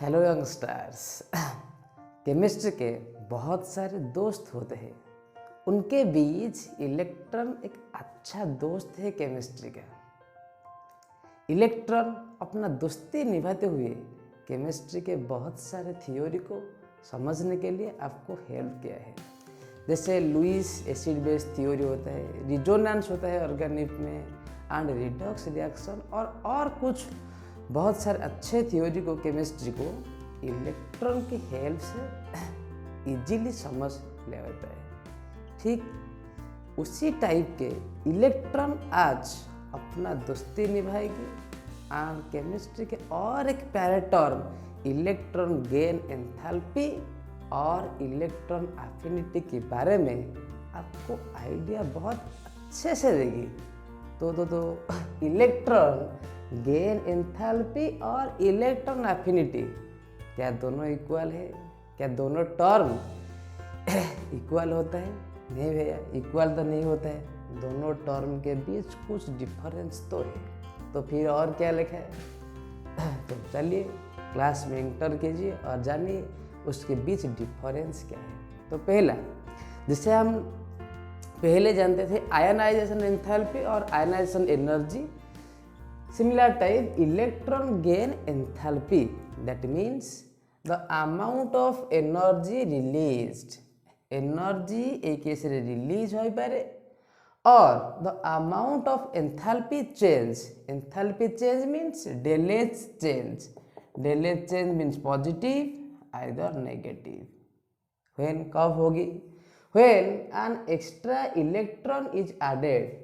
Hello youngsters. Chemistry के बहुत सारे दोस्त होते हैं, उनके बीच इलेक्ट्रॉन एक अच्छा दोस्त है केमिस्ट्री का। इलेक्ट्रॉन अपना दोस्ती निभाते हुए केमिस्ट्री के बहुत सारे थ्योरी को समझने के लिए आपको हेल्प किया है। जैसे लुईस एसिड बेस थ्योरी होता है, रिजोनेंस होता है ऑर्गेनिक में, एंड रिडॉक्स रिएक्शन और कुछ बहुत सारे अच्छे थ्योरी को केमिस्ट्री को इलेक्ट्रॉन की हेल्प से इजीली समझ ले होता है। ठीक उसी टाइप के इलेक्ट्रॉन आज अपना दोस्ती निभाएगी एंड केमिस्ट्री के और एक प्यारे टर्म इलेक्ट्रॉन गेन एंथैल्पी और इलेक्ट्रॉन एफिनिटी के बारे में आपको आइडिया बहुत अच्छे से देगी। तो इलेक्ट्रॉन गेन एंथैल्पी और इलेक्ट्रॉन एफिनिटी क्या दोनों इक्वल है? क्या दोनों टर्म इक्वल होता है? नहीं भैया, इक्वल तो नहीं होता है। दोनों टर्म के बीच कुछ डिफरेंस तो है। तो फिर और क्या लिखा है? तो चलिए क्लास में एंटर कीजिए और जानिए उसके बीच डिफरेंस क्या है। तो पहला, जिसे हम पहले जानते थे आयनाइजेशन एंथैल्पी और ionization energy, similar type electron gain enthalpy, that means the amount of energy released, energy एक कैसे रिलीज हो पारे, और the amount of enthalpy change, enthalpy change means delage change, delage change means positive either negative। when कब होगी? when an extra electron is added,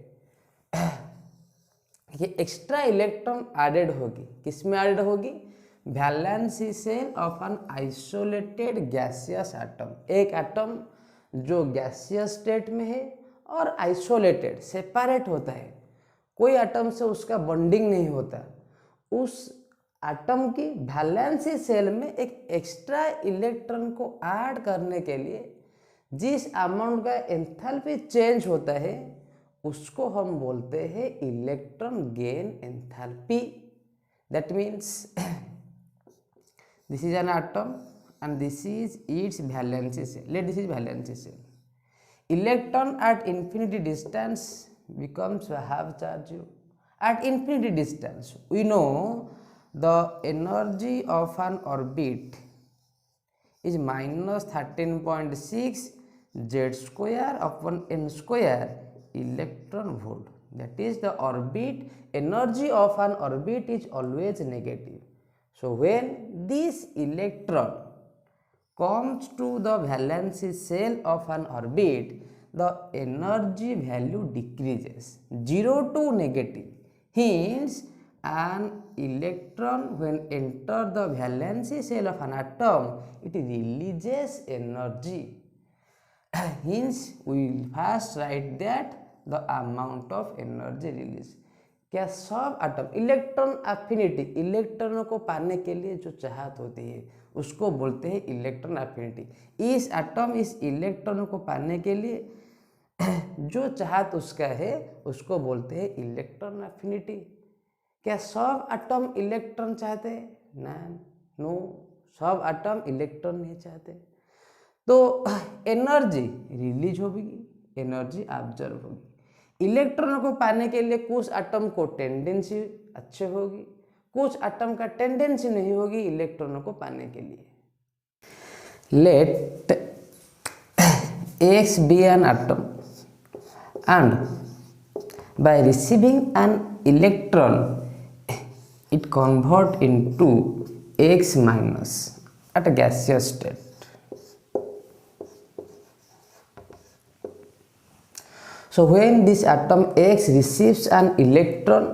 ये extra electron added होगी। किस में एडेड होगी? Valency shell of an isolated gaseous atom. एक atom जो gaseous state में है और आइसोलेटेड सेपरेट होता है, कोई एटम से उसका बॉन्डिंग नहीं होता, उस एटम की वैलेंसी शेल में एक एक्स्ट्रा इलेक्ट्रॉन को ऐड करने के लिए जिस अमाउंट का एंथैल्पी चेंज होता है उसको हम बोलते हैं electron gain enthalpy. That means this is an atom and this is its valency shell. Let this is valency shell. Electron at infinity distance becomes a half charge. At infinity distance we know the energy of an orbit is minus 13.6 z square upon n square electron volt. That is, the orbit energy of an orbit is always negative. So when this electron comes to the valency shell of an orbit, the energy value decreases 0 to negative. Hence an electron when enter the valency shell of an atom, it releases energy. Hence we will first write that the amount of energy release. क्या सब atom electron affinity, इलेक्ट्रॉनों को पाने के लिए जो चाहत होती है उसको बोलते हैं इलेक्ट्रॉन एफिनिटी। इस एटम इस इलेक्ट्रॉनों को पाने के लिए जो चाहत उसका है उसको बोलते हैं इलेक्ट्रॉन एफिनिटी। क्या सब एटम इलेक्ट्रॉन चाहते हैं? ना, नो, सब एटम इलेक्ट्रॉन नहीं चाहते। तो एनर्जी रिलीज होगी, एनर्जी ऑब्जर्व होगी। इलेक्ट्रॉनों को पाने के लिए कुछ एटम को टेंडेंसी अच्छे होगी, कुछ एटम का टेंडेंसी नहीं होगी इलेक्ट्रॉनों को पाने के लिए। Let X be an atom and by receiving an electron it convert into X minus at a gaseous state. So when this atom X receives an electron,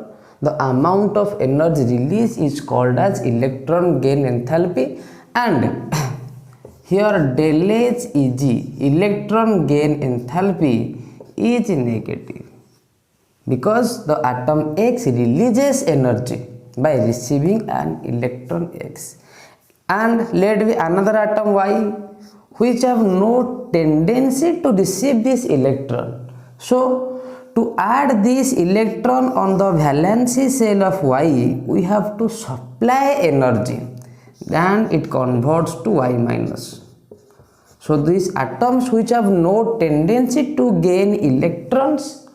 the amount of energy released is called as electron gain enthalpy, and here del H is electron gain enthalpy is negative because the atom X releases energy by receiving an electron X. And let be another atom Y which have no tendency to receive this electron. So to add this electron on the valency shell of Y, we have to supply energy. and it converts to Y minus. So these atoms which have no tendency to gain electrons,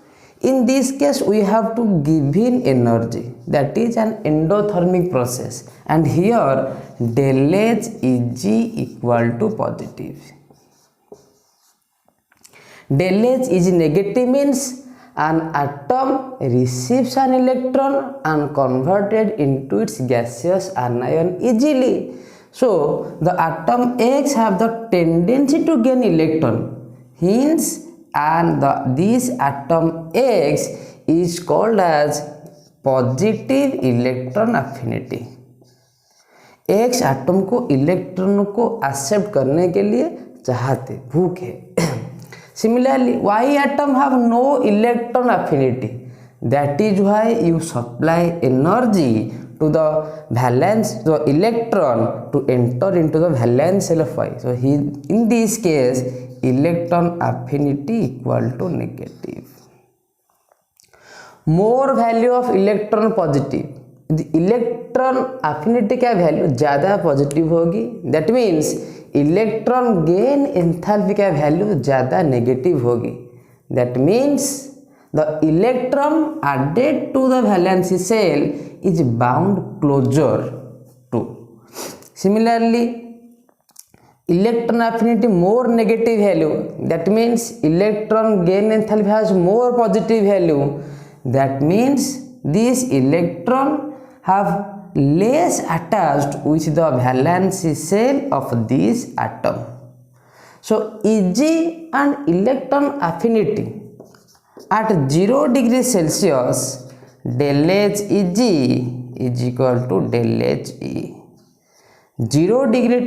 in this case we have to give in energy, that is an endothermic process, and here del H Eg equal to positive. Del H is negative means an atom receives an electron and converted into its gaseous anion easily. So the atom X have the tendency to gain electron, hence and this atom X is called as positive electron affinity. X atom को electron को accept करने के लिए चाहते, भूख है. Similarly, Y atom have no electron affinity. That is why you supply energy to the valence, the electron to enter into the valence shell of Y. So in this case, electron affinity equal to negative. More value of electron positive. The electron affinity का value ज़्यादा positive होगी. That means electron gain enthalpy का value ज़्यादा negative होगी. That means the electron added to the valence shell is bound closer to. Similarly, electron affinity more negative value. That means electron gain enthalpy has more positive value. That means this electron have less attached with the valence shell of this atom. So Eg and electron affinity at 0 degree Celsius, del H Eg is equal to del H E. 0 degree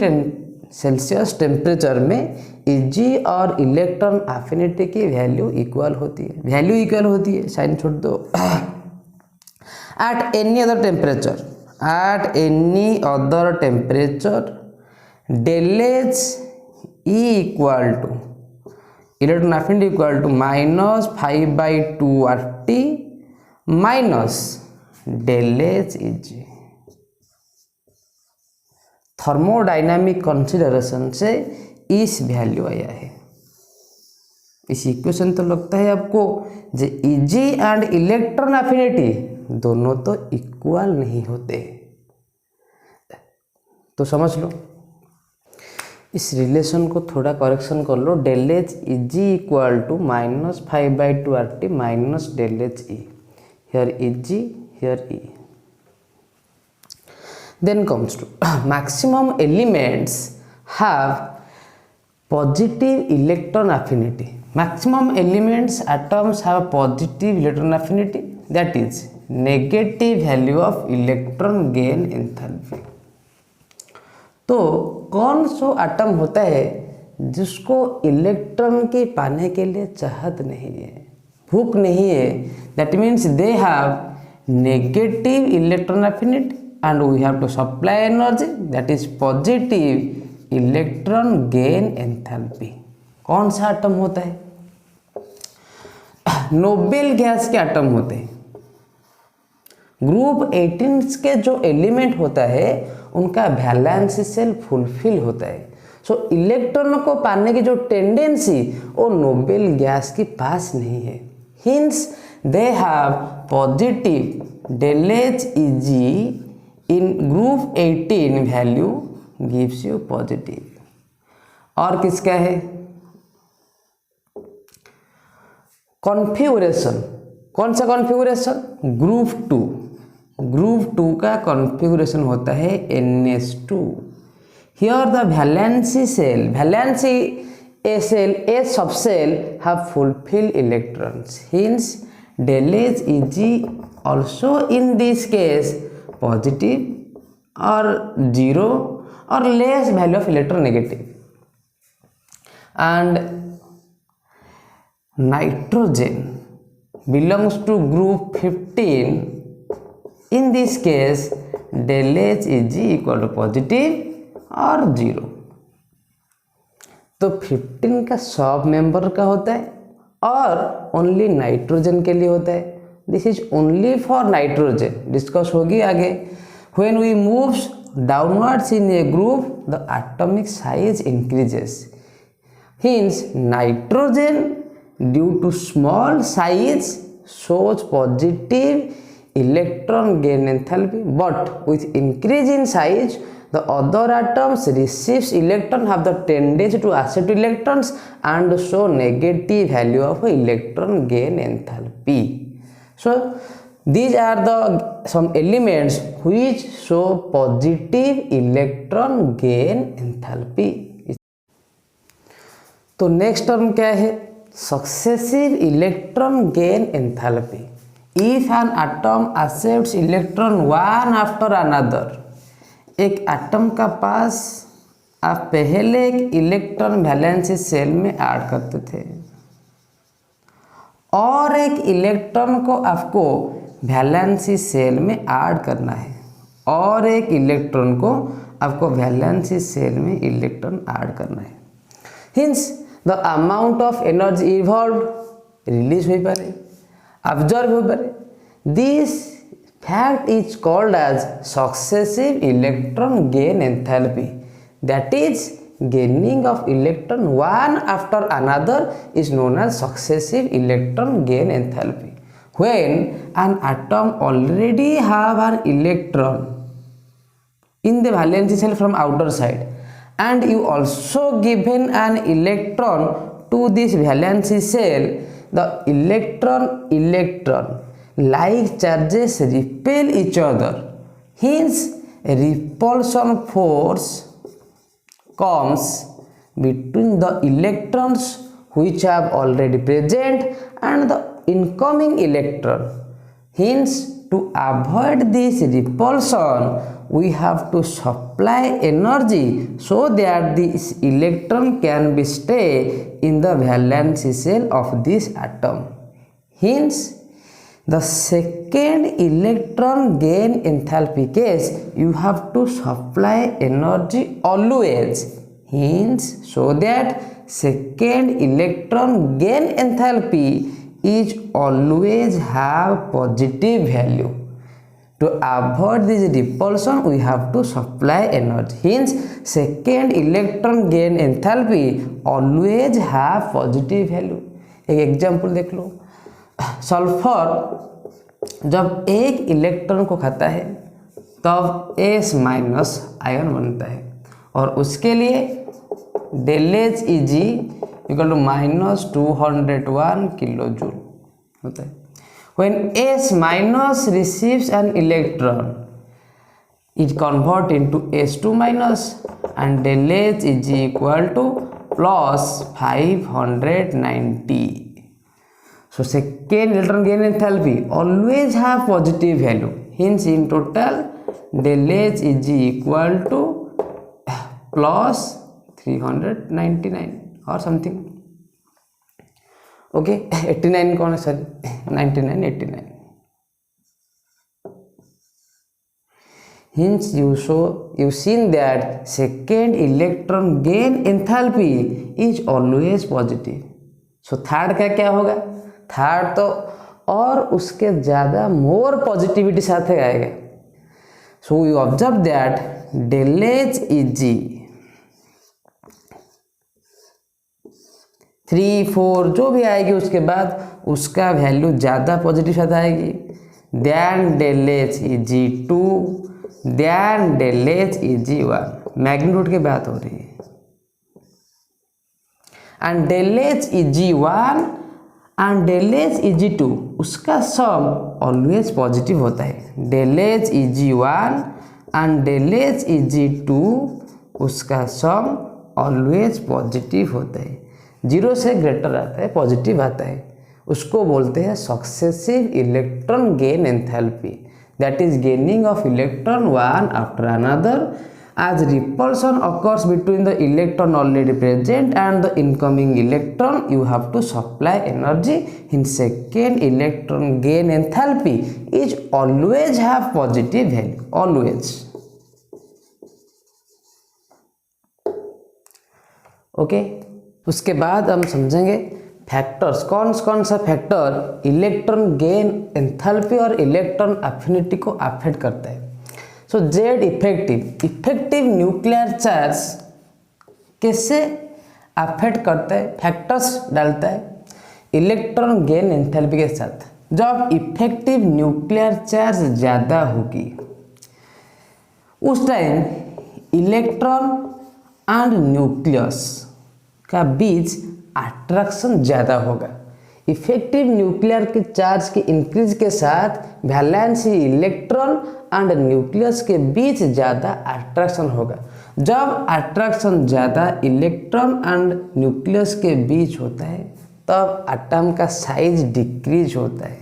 Celsius temperature में Eg और electron affinity की value equal होती है. Value equal होती है, sign छोड़ दो. At any other temperature, at any other temperature, del H E equal to electron affinity equal to minus 5/2 RT minus del H Eg. Thermodynamic consideration से इस value आया है. इस इक्वेशन तो लगता है आपको जो Eg एंड इलेक्ट्रॉन एफिनिटी दोनों तो इक्वल नहीं होते, तो समझ लो. इस रिलेशन को थोड़ा करेक्शन कर लो. del H Eg equal to minus 5/2 RT minus del H E. Here Eg, here E. Then comes to maximum elements have positive electron affinity. Maximum elements atoms have positive electron affinity, that is negative value of electron gain enthalpy. तो कौन सा atom होता है जिसको electron की पाने के लिए चाहत नहीं है, भूख नहीं है. That means they have negative electron affinity and we have to supply energy, that is positive electron gain enthalpy. कौन सा एटम होता है? नोबेल गैस के एटम होते हैं. ग्रुप 18 के जो एलिमेंट होता है उनका वैलेंस शेल फुलफिल होता है. सो इलेक्ट्रॉन को पाने की जो टेंडेंसी वो नोबेल गैस के पास नहीं है. Hints they have positive del H Eg in group 18 value gives you positive. और किसका है? कॉन्फ़िगरेशन. कौन सा कॉन्फ़िगरेशन? ग्रुप 2. ग्रुप 2 का कॉन्फ़िगरेशन होता है NH2. Here the valency shell, valency a cell, a subcell have fulfilled electrons. Hence del H Eg also in this case positive or 0 or less value of electronegative. And nitrogen belongs to group 15. In this case del H Eg equal to positive or 0. तो 15 का सब member का होता है और only nitrogen के लिए होता है. This is only for nitrogen, discuss होगी आगे. When we moves downwards in a group, the atomic size increases. Hence, nitrogen due to small size shows positive electron gain enthalpy, but with increase in size, the other atoms receives electron have the tendency to accept electrons and show negative value of electron gain enthalpy. So these are the some elements which show positive electron gain enthalpy. तो next term क्या है? Successive electron gain enthalpy. If an atom accepts electron one after another, एक atom का पास आप पहले एक electron valency cell में add करते थे और एक इलेक्ट्रॉन को आपको वैलेंसी सेल में ऐड करना है और एक इलेक्ट्रॉन को आपको वैलेंसी सेल में इलेक्ट्रॉन ऐड करना है. Hints the amount of energy evolve release हो पारे, अब्जॉर्ब हो पारे. This fact is called as successive electron gain enthalpy. That is, gaining of electron one after another is known as successive electron gain enthalpy. When an atom already have an electron in the valence shell from outer side and you also given an electron to this valence shell, the electron like charges repel each other. Hence, repulsion force comes between the electrons which have already present and the incoming electron. Hence, to avoid this repulsion, we have to supply energy so that this electron can be stay in the valence shell of this atom. Hence, the second electron gain enthalpy case, you have to supply energy always. Hence, so that second electron gain enthalpy is always have positive value. To avoid this repulsion, we have to supply energy. Hence, second electron gain enthalpy always have positive value. एक example देख लो. Sulphur जब एक electron को खाता है तब S minus ion बनता है और उसके लिए del H E G equal to -201 kilo joule होता है. When S minus receives an electron, it convert into S2 minus and del H is equal to plus 590. So second electron gain enthalpy always have positive value. Hence in total del H is equal to plus 399 or something. Okay, 89 कौन है? Sorry 99 89. Hence you've seen that second electron gain enthalpy is always positive. So third का क्या होगा? Third तो और उसके ज़्यादा मोर positivity साथ आएगा. So you observe that del H E G 3 4 जो भी आएगी उसके बाद उसका वैल्यू ज़्यादा पॉजिटिव साथ आएगी then del H E G 2 then del H E G 1. Magnitude की बात हो रही है. And del H E G 1 and del H E G 2 उसका सम ऑलवेज पॉजिटिव होता है. Del H E G 1 and del H E G 2 उसका sum always positive होता है. 0 से ग्रेटर आता है, पॉजिटिव आता है, उसको बोलते हैं successive electron gain enthalpy. That is gaining of electron one after another as repulsion occurs between the electron already present and the incoming electron. You have to supply energy. In second electron gain enthalpy is always have positive value, always. Okay, उसके बाद हम समझेंगे factors. कौन सा factor electron gain enthalpy और electron affinity को affect करता है. सो जेड इफेक्टिव न्यूक्लियर चार्ज कैसे अफेक्ट करता है, फैक्टर्स डालता है इलेक्ट्रॉन गेन एंथैल्पी के साथ। जब इफेक्टिव न्यूक्लियर चार्ज ज़्यादा होगी उस टाइम इलेक्ट्रॉन एंड न्यूक्लियस का बीच अट्रैक्शन ज़्यादा होगा। इफेक्टिव न्यूक्लियर के चार्ज के इंक्रीज के साथ वैलेंसी इलेक्ट्रॉन एंड न्यूक्लियस के बीच ज़्यादा अट्रैक्शन होगा। जब अट्रैक्शन ज़्यादा इलेक्ट्रॉन एंड न्यूक्लियस के बीच होता है तब एटम का साइज डिक्रीज होता है।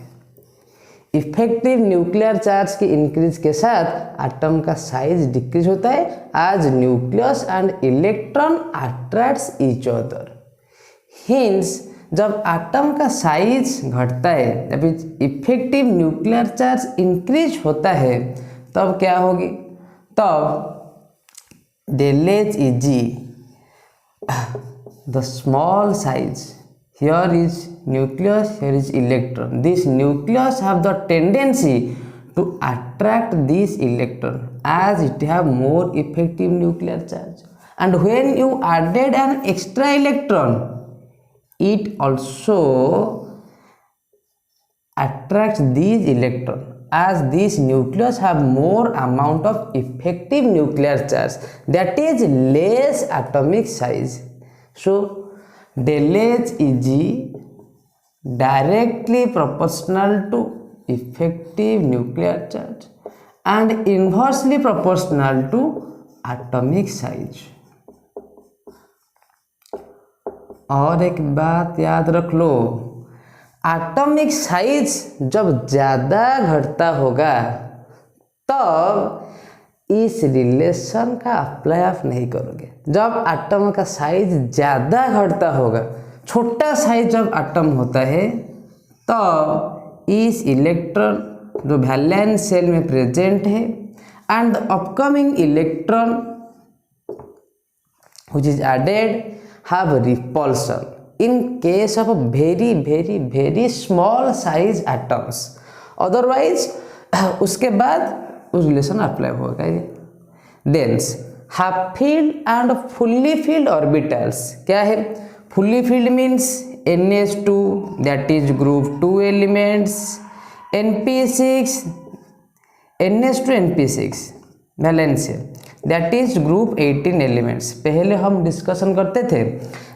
इफेक्टिव न्यूक्लियर चार्ज के इंक्रीज के साथ एटम का साइज डिक्रीज होता है as nucleus and electron attracts each other. Hence जब एटम का साइज घटता है, जब इफेक्टिव न्यूक्लियर चार्ज इंक्रीज होता है तब क्या होगी, तब del H is the small size. Here is nucleus, here is electron. This nucleus have the tendency to attract this electron as it have more effective nuclear charge. And when you added an extra electron, it also attracts these electron as these nucleus have more amount of effective nuclear charge, that is less atomic size. So del H is directly proportional to effective nuclear charge and inversely proportional to atomic size. और एक बात याद रख लो, atomic size जब ज़्यादा घटता होगा तब इस रिलेशन का अप्लाई आप नहीं करोगे। जब एटम का साइज ज़्यादा घटता होगा, छोटा साइज जब एटम होता है तब इस इलेक्ट्रॉन जो वैलेंस शेल में प्रेजेंट है and upcoming electron which is added have repulsion in case of very small size atoms. Otherwise उसके बाद उस रिलेशन अप्लाई होगा। देंस half filled and fully filled orbitals क्या है? Fully filled means NH2 that is group 2 elements, NP6 NH2 NP6 valence that is group 18 elements. पहले हम discussion करते थे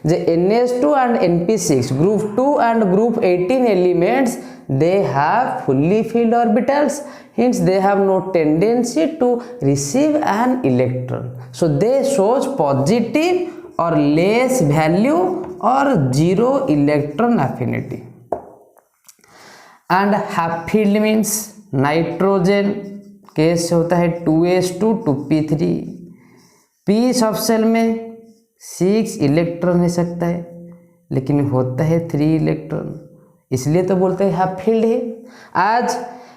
जे NH2 and NP6 group 2 and group 18 elements they have fully filled orbitals, hence they have no tendency to receive an electron, so they shows positive or less value or zero electron affinity. And half field means nitrogen case होता है 2s2 2p3, p सब cell में 6 electron हो सकता है लेकिन होता है 3 इलेक्ट्रॉन, इसलिए तो बोलते हैं हाफ फील्ड है। As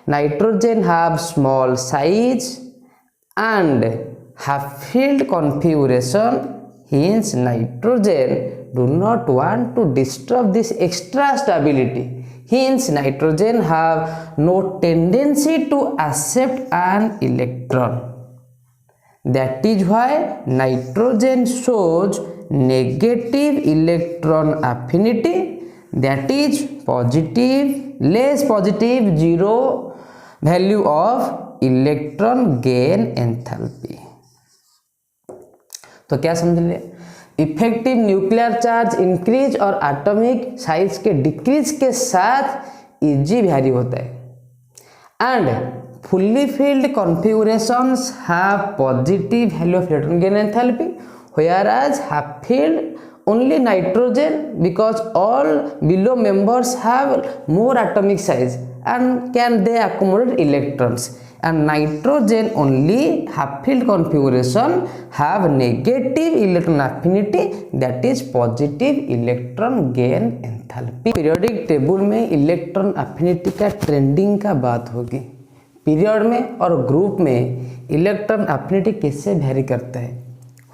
nitrogen have small size and half filled configuration, hence nitrogen do not want to disturb this extra stability, hence nitrogen have no tendency to accept an electron. That is why nitrogen shows negative electron affinity, that is positive, less positive, zero value of electron gain enthalpy. तो क्या समझ लिया? Effective nuclear charge increase और atomic size के decrease के साथ easy vary होता है and fully field configurations have positive value of electron gain enthalpy, whereas half filled only nitrogen because all below members have more atomic size and can they accommodate electrons, and nitrogen only half filled configuration have negative electron affinity, that is positive electron gain enthalpy. Periodic table में electron affinity का trending का बात होगी। Period में और group में electron affinity कैसे very करता है?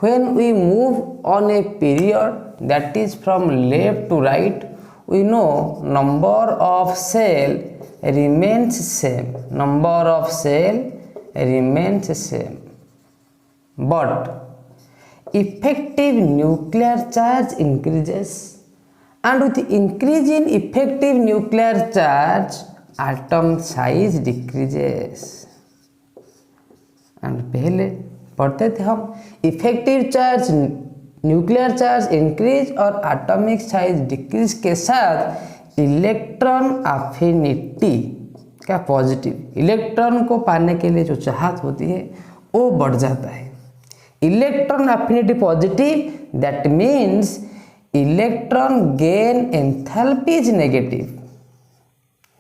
When we move on a period, that is from left to right, we know number of cell remains same, number of cell remains same, but effective nuclear charge increases, and with increase in effective nuclear charge atom size decreases. And पहले पढ़ते थे हम effective charge nuclear charge increase और atomic size decrease के साथ electron affinity का positive, electron को पाने के लिए जो चाहत होती है वो बढ़ जाता है. Electron affinity positive, that means electron gain enthalpy is negative.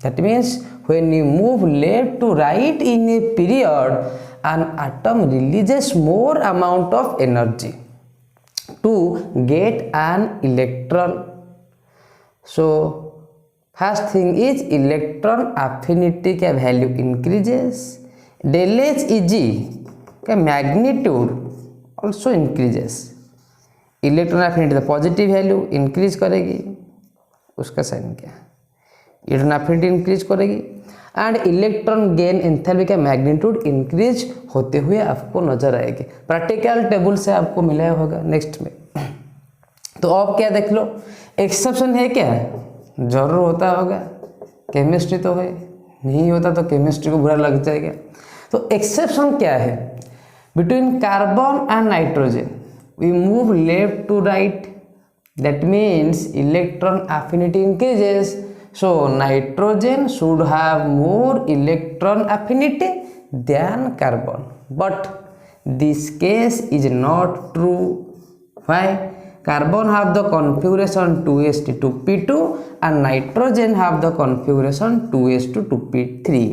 That means when you move left to right in a period, an atom releases more amount of energy to get an electron. So first thing is electron affinity का value increases, del H Eg का magnitude also increases. Electron affinity the positive value increase करेगी, उसका sign क्या, electron affinity increase करेगी and electron gain enthalpy का magnitude increase होते हुए आपको नजर आएगी. प्रैक्टिकल टेबल से आपको मिला होगा नेक्स्ट में. तो अब क्या देख लो, एक्सेप्शन है क्या, जरूर होता होगा, केमिस्ट्री तो है, नहीं होता तो केमिस्ट्री को बुरा लग जाएगा. तो एक्सेप्शन क्या है, between carbon and nitrogen we move left to right, that means electron affinity increases, so nitrogen should have more electron affinity than carbon, but this case is not true. Why? Carbon have the configuration 2s2p2 and nitrogen have the configuration 2s2p3.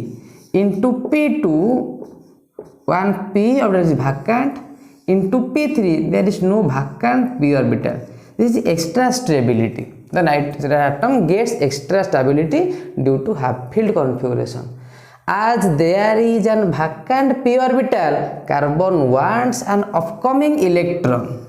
into p2 1p orbital is vacant, into p3 there is no vacant p orbital. This is extra stability. The nitrogen atom gets extra stability due to half-filled configuration. As there is an vacant p orbital, carbon wants an upcoming electron,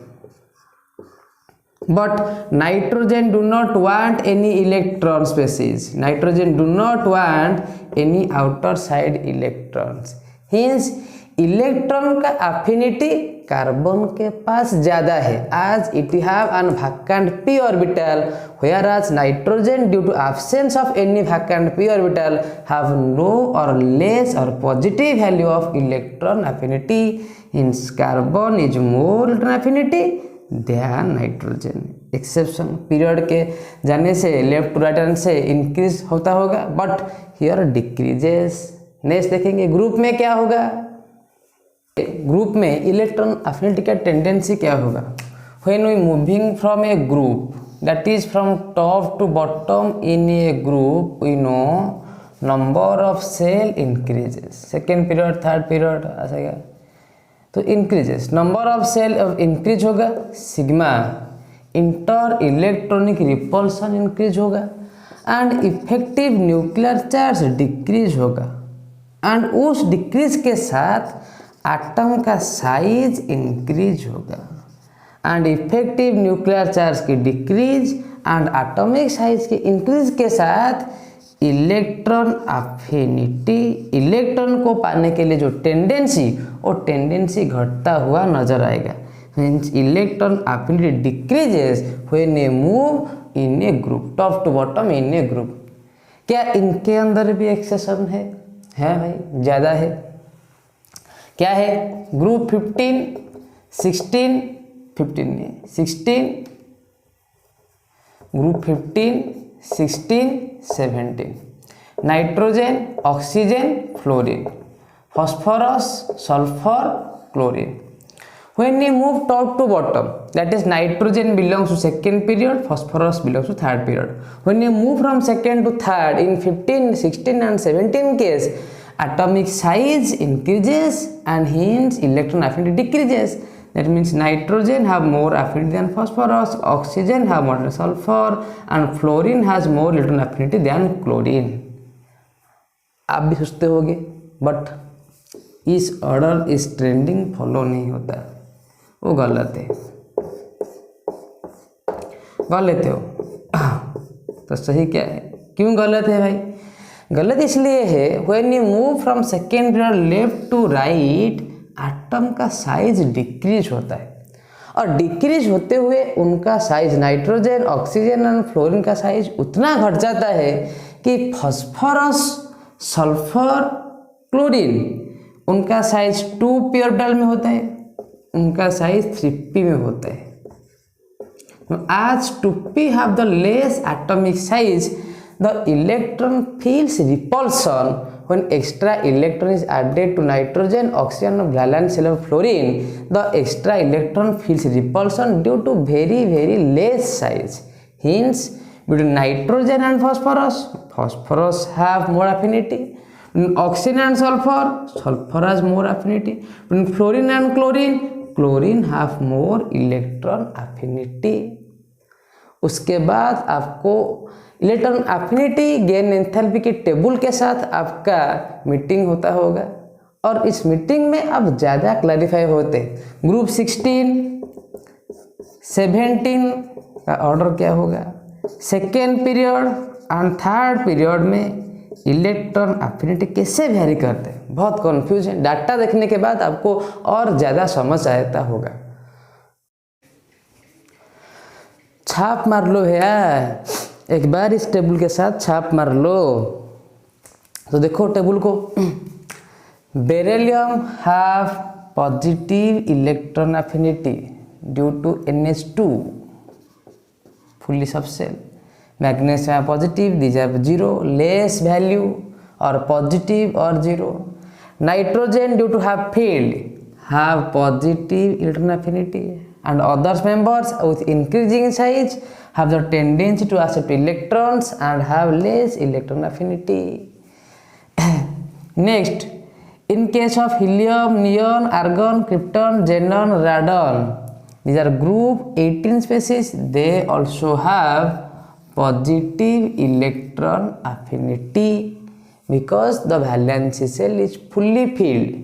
but nitrogen do not want any electron species. Nitrogen do not want any outer side electrons. Hence electron का affinity carbon के पास ज़्यादा है, आज it have an vacant p orbital, whereas nitrogen due to absence of any vacant p orbital have no or less or positive value of electron affinity. Hence carbon is more electron affinity than nitrogen. Exception period के जाने से left to right hand से increase होता होगा, but here decreases. Next देखेंगे group में क्या होगा. ग्रुप में इलेक्ट्रॉन अफिनिटी का टेंडेंसी क्या होगा. When we moving from a group, that is from top to bottom in a group, we know number of cell increases. Second period third period आएगा तो increases, number of cell increase होगा, sigma inter electronic repulsion increase होगा and effective nuclear charge decrease होगा, and उस decrease के साथ atom का size increase होगा, एंड इफेक्टिव न्यूक्लियर चार्ज की डिक्रीज एंड एटॉमिक साइज के इंक्रीज के साथ इलेक्ट्रॉन अफिनिटी, इलेक्ट्रॉन को पाने के लिए जो टेंडेंसी, वो टेंडेंसी घटता हुआ नजर आएगा. Means electron affinity decreases when a move in a group, top to bottom in a group. क्या इनके अंदर भी एक्सेप्शन है भाई, ज़्यादा है. क्या है, ग्रुप 15, 16, 15 नहीं 16, group 15, 16, 17, nitrogen, oxygen, fluorine, phosphorus, sulphur, chlorine. When you move top to bottom, that is nitrogen belongs to second period, phosphorus belongs to third period. When you move from second to third in 15, 16 and 17 case, atomic size increases and hence electron affinity decreases. That means nitrogen have more affinity than phosphorus, oxygen have more than sulfur, and fluorine has more electron affinity than chlorine. आप भी सोचते होंगे, but इस order इस trending follow नहीं होता, वो गलत है. गलत हो तो सही क्या है, क्यों गलत है भाई. गलत इसलिए है when you move from second period left to right atom का साइज डिक्रीज होता है, और डिक्रीज होते हुए उनका size nitrogen, oxygen and fluorine का साइज उतना घट जाता है कि फॉस्फोरस, सल्फर, क्लोरीन उनका साइज 2p ऑर्बिटल में होता है, उनका साइज 3p में होता है। As 2p have the less atomic size, the electron feels repulsion when extra electron is added to nitrogen, oxygen, valence shell of fluorine. The extra electron feels repulsion due to very less size. Hence, between nitrogen and phosphorus have more affinity. Between oxygen and sulfur has more affinity. Between fluorine and chlorine have more electron affinity. उसके बाद आपको electron affinity gain enthalpy के table के साथ आपका meeting होता होगा, और इस मीटिंग में आप ज़्यादा क्लैरिफाई होते। ग्रुप 16, 17 का ऑर्डर क्या होगा, second period and third period में इलेक्ट्रॉन एफिनिटी कैसे वेरी करते हैं, बहुत कन्फ्यूज है। डाटा देखने के बाद आपको और ज़्यादा समझ आता होगा। छाप मार लो भैया, एक बार इस टेबल के साथ छाप मार लो। तो देखो टेबल को, beryllium have positive electron affinity due to NH2 fully subshell. Magnesium positive, these are 0 less value और पॉजिटिव और 0। Nitrogen due to have filled have positive electron affinity, and others members with increasing size have the tendency to accept electrons and have less electron affinity. Next, in case of helium, neon, argon, krypton, xenon, radon, these are group 18 species, they also have positive electron affinity because the valence shell is fully filled.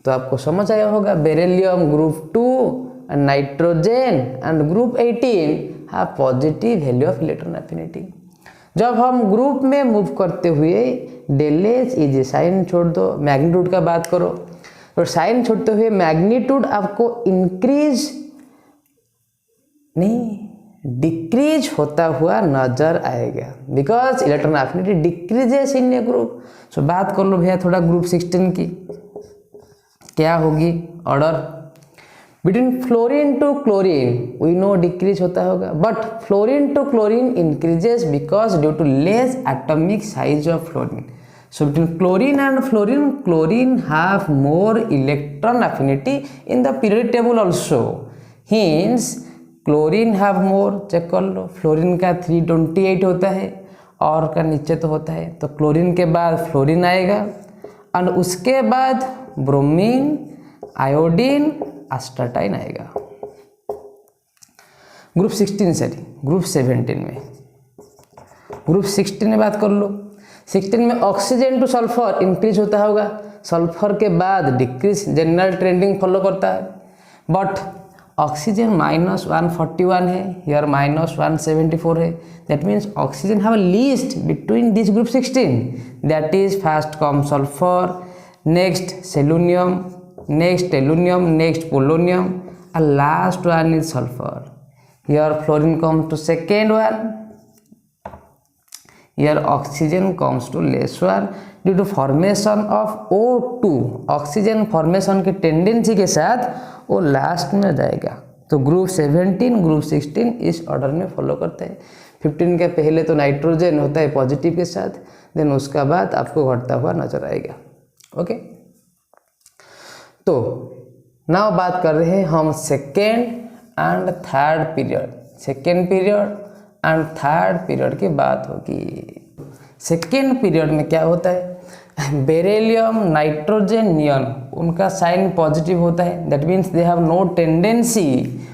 तो आपको समझ आया होगा, beryllium group 2 and nitrogen and group 18 have positive value of electron affinity. जब हम group में move करते हुए डेलेज इज साइन छोड़ दो, मैग्नीट्यूड का बात करो, तो साइन छोड़ते हुए मैग्नीट्यूड आपको इंक्रीज नहीं डिक्रीज होता हुआ नजर आएगा, because electron affinity decreases in a group. So बात कर लो भैया थोड़ा ग्रुप 16 की, क्या होगी order. Between fluorine to chlorine we know decrease होता होगा, but fluorine to chlorine increases because due to less atomic size of fluorine. So between chlorine and fluorine, chlorine have more electron affinity in the period table also, hence chlorine have more. Check कर लो, fluorine का 328 होता है और का नीचे तो होता है, तो क्लोरीन के बाद फ्लोरीन आएगा और उसके बाद ब्रोमीन, आयोडीन, एस्टाटाइन आएगा। ग्रुप 16 सॉरी ग्रुप 17 में, ग्रुप 16 में बात कर लो। 16 में ऑक्सीजन टू सल्फर इंक्रीज होता होगा, सल्फर के बाद डिक्रीज जनरल ट्रेंडिंग फॉलो करता है, बट ऑक्सीजन -141 है, हियर -174 है, that means oxygen have least between this group 16, that is first come sulfur, next selenium, next aluminum, next polonium, and last one is sulfur. Here fluorine comes to second one, here oxygen comes to last one due to formation of O2। Oxygen formation के tendency के साथ वो last में जाएगा। तो group 17, group 16 इस order में follow करते हैं। 15 के पहले तो नाइट्रोजन होता है पॉजिटिव के साथ, देन उसका बाद आपको घटता हुआ नजर आएगा। ओके, तो नाउ बात कर रहे हैं हम second and third period. Second period and third period की बात होगी। सेकेंड पीरियड में क्या होता है, बेरिलियम, नाइट्रोजन, नियॉन, उनका साइन पॉजिटिव होता है, that means they have no tendency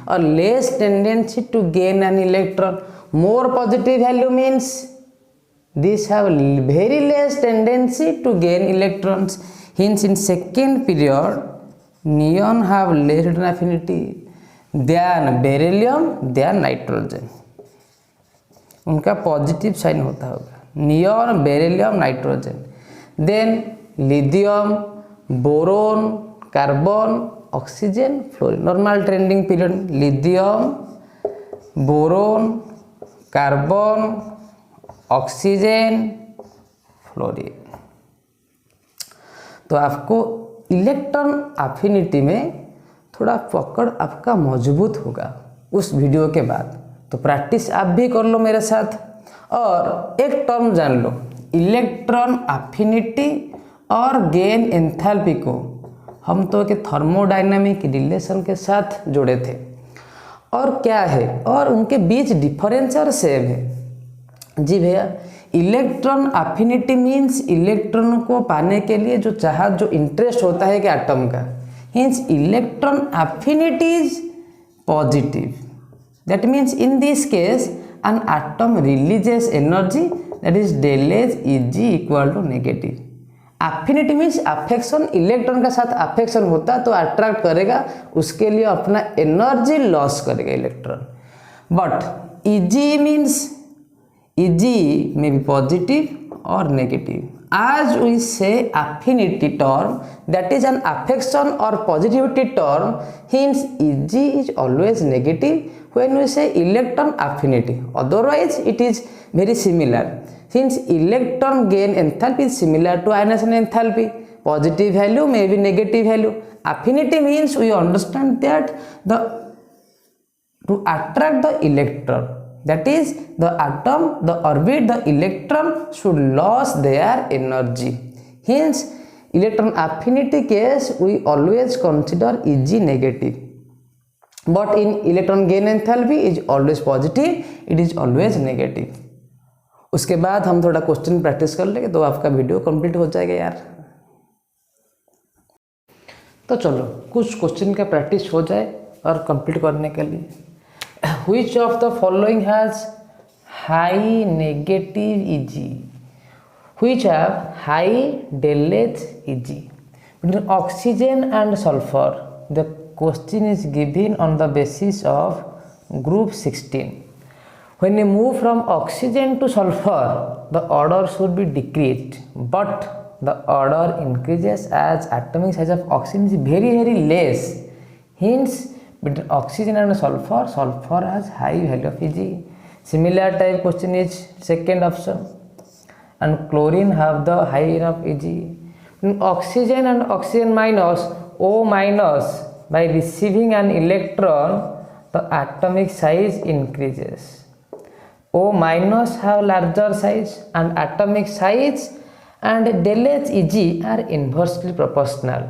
और less tendency to gain an electron. More positive value means this have very less tendency to gain electrons, hence in second period neon have less electron affinity than beryllium than nitrogen, उनका positive sign होता होगा। Neon, beryllium, nitrogen. Then lithium, boron, carbon, oxygen, fluorine. Normal trending period lithium, boron, carbon, oxygen, fluorine. तो आपको electron affinity में थोड़ा पकड़ आपका मजबूत होगा उस वीडियो के बाद। तो प्रैक्टिस आप भी कर लो मेरे साथ। और एक टर्म जान लो, इलेक्ट्रॉन एफिनिटी और गेन एंथैल्पी को हम तो एक थर्मोडायनामिक रिलेशन के साथ जोड़े थे। और क्या है, और उनके बीच डिफरेंस और सेम है। जी भैया, इलेक्ट्रॉन एफिनिटी मीन्स इलेक्ट्रॉन को पाने के लिए जो इंटरेस्ट होता है कि एटम का, means electron affinity is positive. That means in this case an atom releases energy, that is del H Eg equal to negative। Affinity means affection, electron के साथ अफेक्शन होता तो अट्रैक्ट करेगा, उसके लिए अपना एनर्जी लॉस करेगा electron. But Eg means Eg में भी पॉजिटिव और negative. as we say affinity term, that is an affection or positivity term, hence Eg is always negative when we say electron affinity, otherwise it is very similar, since electron gain enthalpy is similar to ionization enthalpy, positive value may be negative value. Affinity means we understand that to attract the electron, that is the atom, the orbit, the electron should lose their energy, hence electron affinity case we always consider Eg negative, but in electron gain enthalpy is always positive, it is always negative। उसके बाद हम थोड़ा question practice कर लेंगे तो आपका video complete हो जाएगा यार। तो चलो कुछ क्वेश्चन का प्रैक्टिस हो जाए और कंप्लीट करने के लिए। Which of the following has high negative Eg? Which have high del H Eg? Between oxygen and sulfur, the question is given on the basis of group 16. When you move from oxygen to sulfur, the order should be decreased, but the order increases as atomic size of oxygen is very less. Hence, between oxygen and sulfur, sulfur has high value of Eg. Similar type question is second option. And chlorine have the high enough Eg. Between oxygen and oxygen minus, O minus, by receiving an electron, the atomic size increases. O minus have larger size and atomic size and del H Eg are inversely proportional.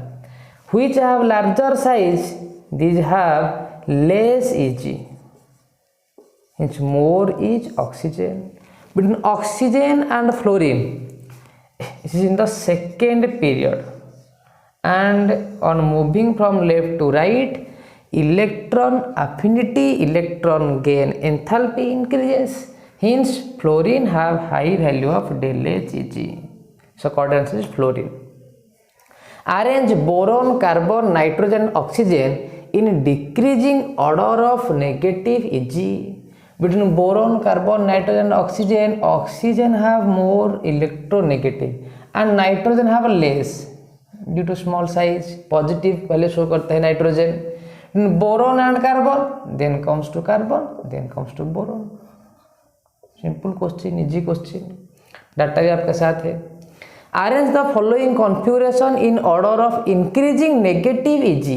Which have larger size, these have less Eg. Hence more is oxygen. Between oxygen and fluorine, this is in the second period, and on moving from left to right, electron affinity, electron gain enthalpy increases. Hence fluorine have high value of del H Eg. So correct answer is fluorine. Arrange boron, carbon, nitrogen, oxygen in decreasing order of negative Eg. Between boron, carbon, nitrogen, oxygen, oxygen have more electronegative and nitrogen have less due to small size. Positive पहले show करता है nitrogen, boron and carbon, then comes to carbon, then comes to boron. Simple question, easy question, data भी आपके साथ है। Arrange the following configuration in order of increasing negative Eg.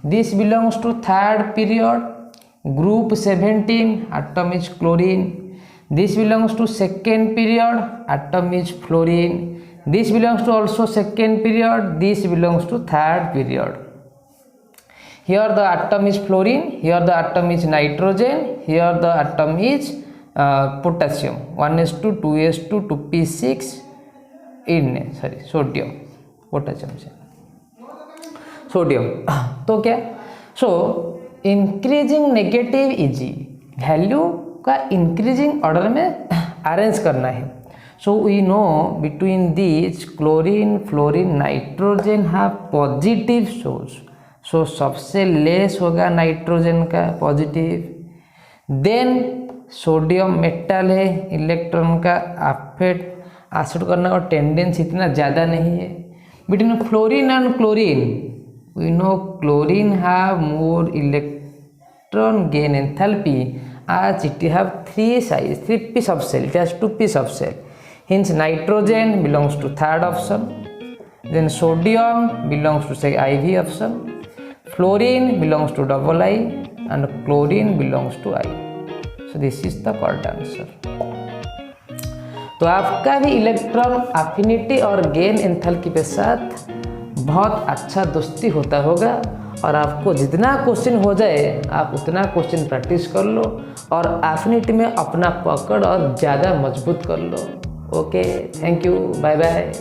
This belongs to third period, group 17, atom is chlorine. This belongs to second period, atom is fluorine. This belongs to also second period, this belongs to third period. Here the atom is fluorine, here the atom is nitrogen, here the atom is potassium, 1s2 2s2 2p6 sodium, potassium से sodium. तो क्या, so increasing negative Eg value का increasing order में arrange करना है। So we know between this chlorine, fluorine, nitrogen have positive source, so सबसे less होगा nitrogen का पॉजिटिव, देन सोडियम मेटल है, इलेक्ट्रॉन का अफेक्ट एक्सेप्ट करने का टेंडेंसी इतना ज़्यादा नहीं है। Between fluorine and chlorine we know chlorine have more electron gain enthalpy as it have 3 piece of cell, it has 2 piece of cell. Hence nitrogen belongs to third option, then sodium belongs to say IV option, fluorine belongs to double I, and chlorine belongs to I. So this is the correct answer. तो आपका भी electron affinity और gain enthalpy के साथ बहुत अच्छा दोस्ती होता होगा, और आपको जितना क्वेश्चन हो जाए आप उतना क्वेश्चन प्रैक्टिस कर लो और एफिनिटी में अपना पकड़ और ज़्यादा मजबूत कर लो। Okay, thank you, bye bye.